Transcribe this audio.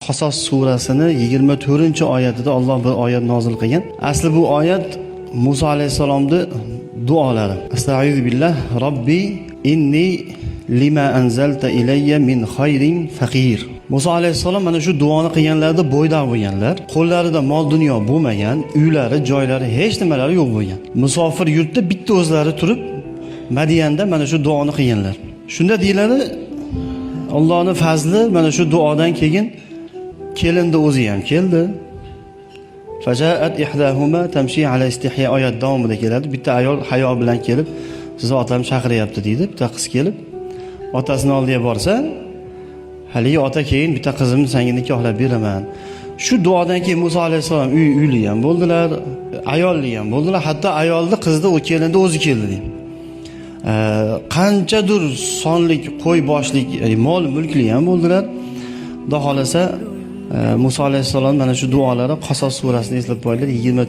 Qasas surasini 24-oyatida Alloh bir oyat nozil qilgan. Asli bu oyat Musa alayhisalomning duolari. Astagfiru billah, Robbi inni lima anzalta ilayya min khayrin faqir. Musa alayhisalom mana shu duoni qilganlarda bo'ydoq bo'lganlar. Qo'llarida mol dunyo bo'lmagan, uylari, joylari, hech nimalari yo'q bo'lgan. Musofir yurtda bitta o'zlari turib, Madiyanda mana shu duoni qilganlar. Shunda deyiladi, Allohning fazli mana shu duodan keyin kelindi o'zi ham keldi. Fajaat ihdahuma tamshi ala istihya oyat davomida keladi. Bitta ayol hayo bilan kelib, sizni otam chaqiryapti deydi. Bitta qiz kelib, otasini oldiga borsa, haligi ota keyin bitta qizimni senga nikohlab beraman. Shu duodan keyin Musa alayhisalom uyli ham bo'ldilar, ayolli ham bo'ldilar. Hatto ayolni, qizni o kelindi o'zi keldi deydi. Qanchadir sonlik qo'y boshlik, mol mulkli ham bo'ldilar. Xudo xolasa Musa alayhisalom mana shu duolari Qasas surasini eslab qo'ydilar.